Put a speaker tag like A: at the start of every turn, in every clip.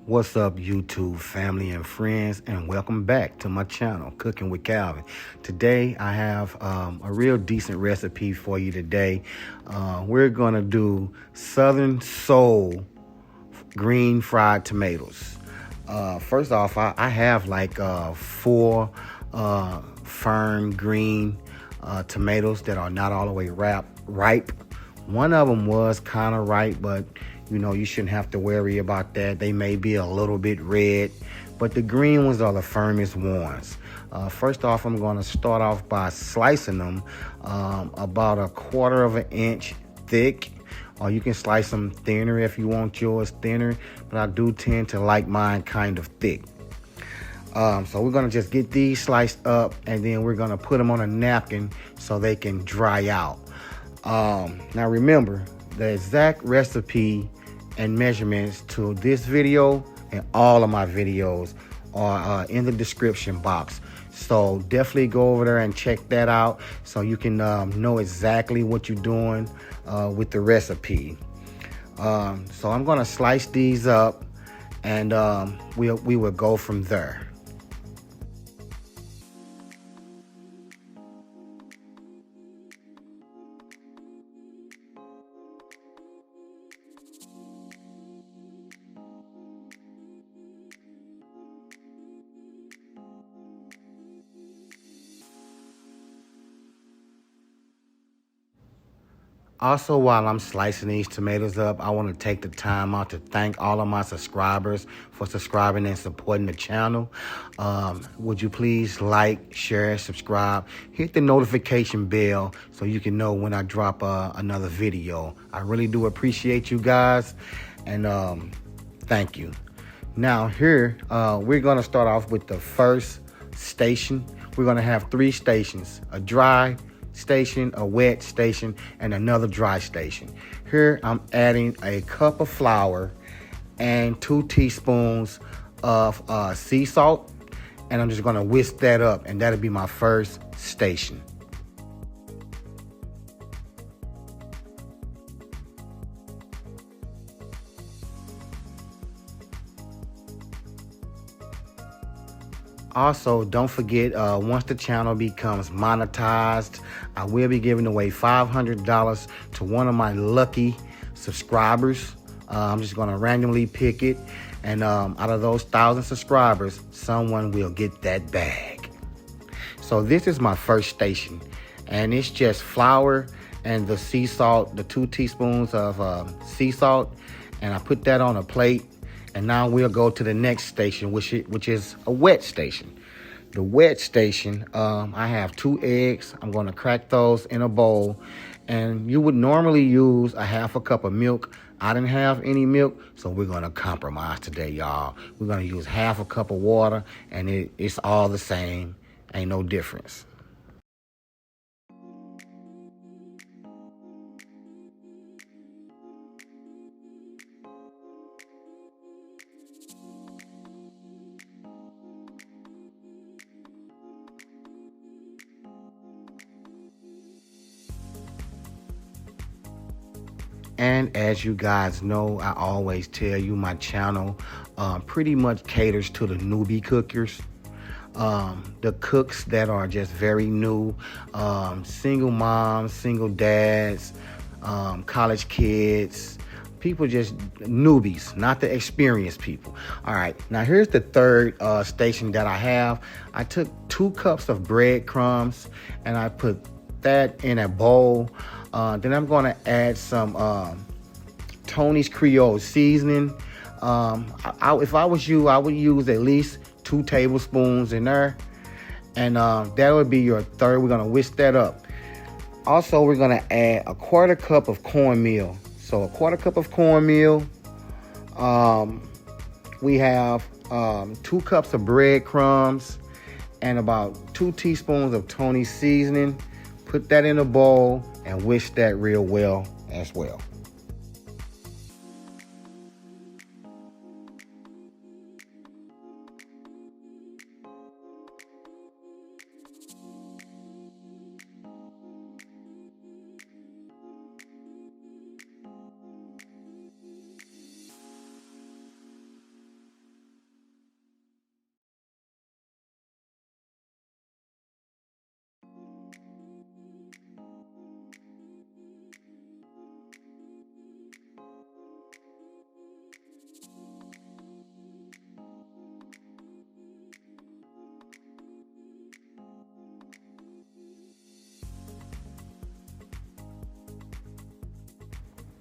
A: What's up, YouTube family and friends, and welcome back to my channel, Cooking with Calvin. Today I have a real decent recipe for you today. We're gonna do Southern Soul green fried tomatoes. First off, I have like four firm green tomatoes that are not all the way ripe. One of them was kind of ripe, but you shouldn't have to worry about that. They may be a little bit red, but the green ones are the firmest ones. First off, I'm going to start off by slicing them about 1/4 of an inch thick, or you can slice them thinner if you want yours thinner, but I do tend to like mine kind of thick. So we're going to just get these sliced up, and then we're going to put them on a napkin so they can dry out. Now remember, the exact recipe and measurements to this video and all of my videos are in the description box. So definitely go over there and check that out so you can know exactly what you're doing with the recipe. So I'm going to slice these up, and we will go from there. Also, while I'm slicing these tomatoes up, I want to take the time out to thank all of my subscribers for subscribing and supporting the channel. Would you please like, share, subscribe, hit the notification bell so you can know when I drop another video. I really do appreciate you guys, and thank you. Now here, we're going to start off with the first station. We're going to have 3 stations: a dry station, a wet station, and another dry station. Here I'm adding a cup of flour and 2 teaspoons of sea salt, and I'm just going to whisk that up, and that'll be my first station. Also, don't forget, once the channel becomes monetized, I will be giving away $500 to one of my lucky subscribers. I'm just going to randomly pick it, and out of those 1,000 subscribers, someone will get that bag. So this is my first station, and it's just flour and the sea salt, the 2 teaspoons of sea salt, and I put that on a plate. And now we'll go to the next station, which is a wet station. The wet station, I have 2 eggs. I'm going to crack those in a bowl. And you would normally use a 1/2 cup of milk. I didn't have any milk, so we're going to compromise today, y'all. We're going to use 1/2 cup of water, and it's all the same. Ain't no difference. And as you guys know, I always tell you my channel pretty much caters to the newbie cookers. The cooks that are just very new, single moms, single dads, college kids, people just newbies, not the experienced people. All right, now here's the third station that I have. I took 2 cups of breadcrumbs and I put that in a bowl. Then I'm going to add some Tony's Creole seasoning. If I was you, I would use at least 2 tablespoons in there. And that would be your third. We're going to whisk that up. Also, we're going to add 1/4 cup of cornmeal. So 1/4 cup of cornmeal. We have 2 cups of breadcrumbs and about 2 teaspoons of Tony's seasoning. Put that in a bowl and whisk that real well as well.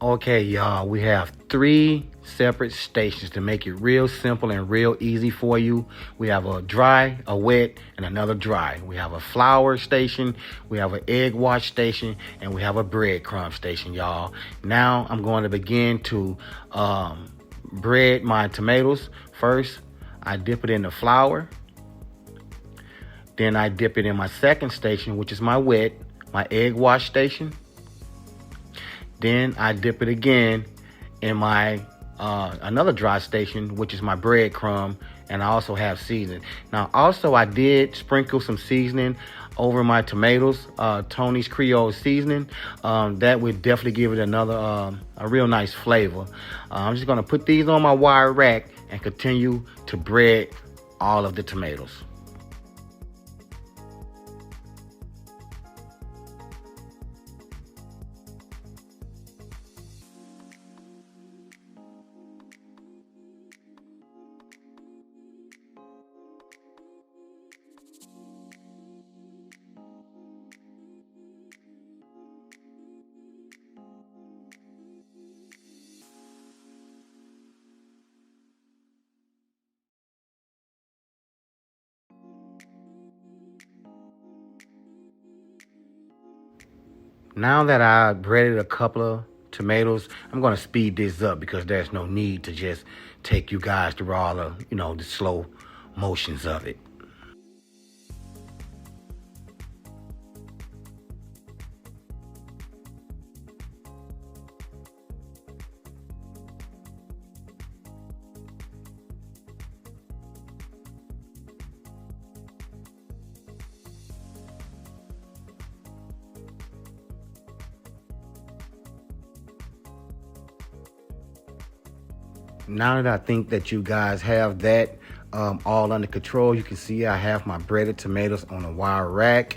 A: Okay, y'all, we have three separate stations to make it real simple and real easy for you. We have a dry, a wet, and another dry. We have a flour station, we have an egg wash station, and we have a breadcrumb station, y'all. Now I'm going to begin to bread my tomatoes. First, I dip it in the flour. Then I dip it in my second station, which is my wet, my egg wash station. Then I dip it again in my another dry station, which is my breadcrumb, and I also have seasoning. Now, also I did sprinkle some seasoning over my tomatoes, Tony's Creole seasoning. That would definitely give it another a real nice flavor. I'm just gonna put these on my wire rack and continue to bread all of the tomatoes. Now that I breaded a couple of tomatoes, I'm going to speed this up because there's no need to just take you guys through all the, the slow motions of it. Now that I think that you guys have that all under control, you can see I have my breaded tomatoes on a wire rack.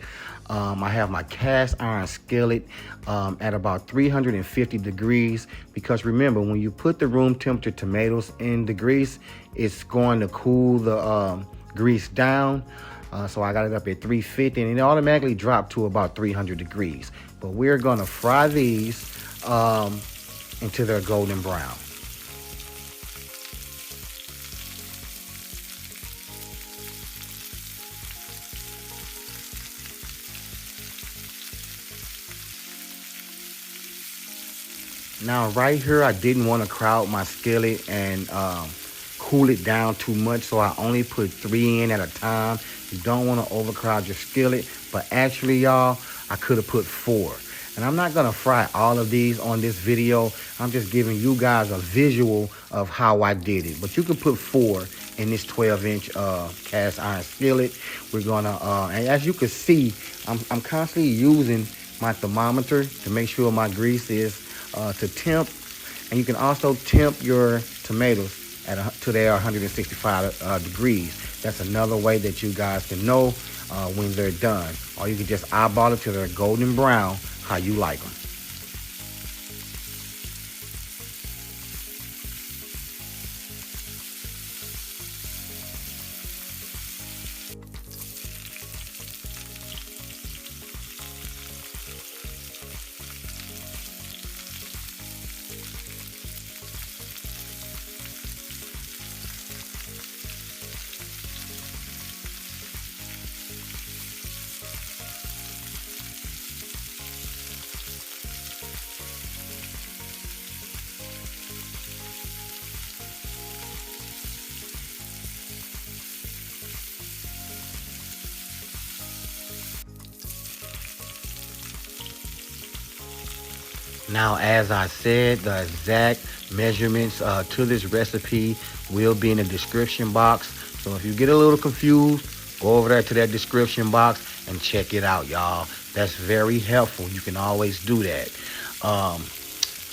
A: I have my cast iron skillet at about 350 degrees because remember, when you put the room temperature tomatoes in the grease, it's going to cool the grease down. So I got it up at 350 and it automatically dropped to about 300 degrees. But we're gonna fry these until they're golden brown. Now right here, I didn't want to crowd my skillet and cool it down too much, so I only put 3 in at a time. You don't want to overcrowd your skillet, but actually, y'all, I could have put 4. And I'm not gonna fry all of these on this video. I'm just giving you guys a visual of how I did it. But you can put 4 in this 12-inch cast iron skillet. We're gonna, and as you can see, I'm constantly using my thermometer to make sure my grease is to temp, and you can also temp your tomatoes at to their 165 degrees. That's another way that you guys can know when they're done. Or you can just eyeball it till they're golden brown, how you like them. Now, as I said, the exact measurements to this recipe will be in the description box. So if you get a little confused, go over there to that description box and check it out, y'all. That's very helpful. You can always do that.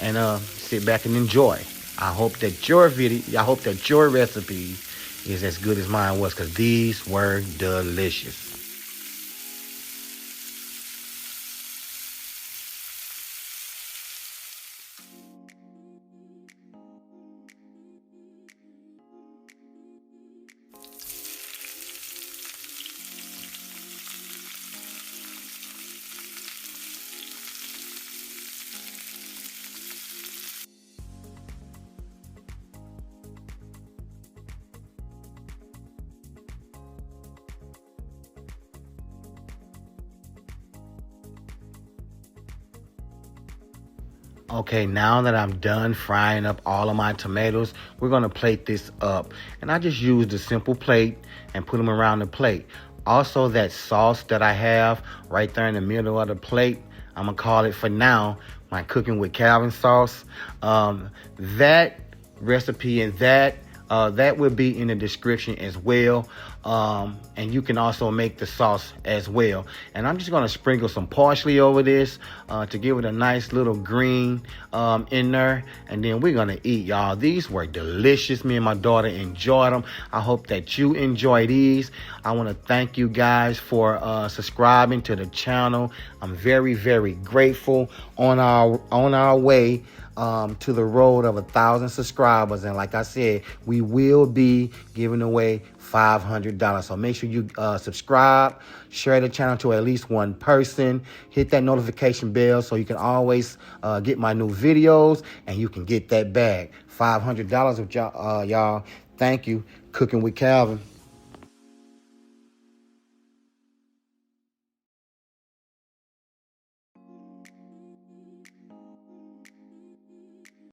A: And sit back and enjoy. I hope that your recipe is as good as mine was, because these were delicious. Okay, now that I'm done frying up all of my tomatoes, we're gonna plate this up. And I just used a simple plate and put them around the plate. Also, that sauce that I have right there in the middle of the plate, I'm gonna call it for now my Cooking with Calvin sauce. That recipe and that will be in the description as well. And you can also make the sauce as well. And I'm just gonna sprinkle some parsley over this to give it a nice little green in there. And then we're gonna eat, y'all. These were delicious. Me and my daughter enjoyed them. I hope that you enjoy these. I wanna thank you guys for subscribing to the channel. I'm very, very grateful on our way to the road of 1,000 subscribers. And like I said, we will be giving away $500. So make sure you subscribe, share the channel to at least one person, hit that notification bell so you can always get my new videos and you can get that bag. $500 of y'all. Thank you. Cooking with Calvin.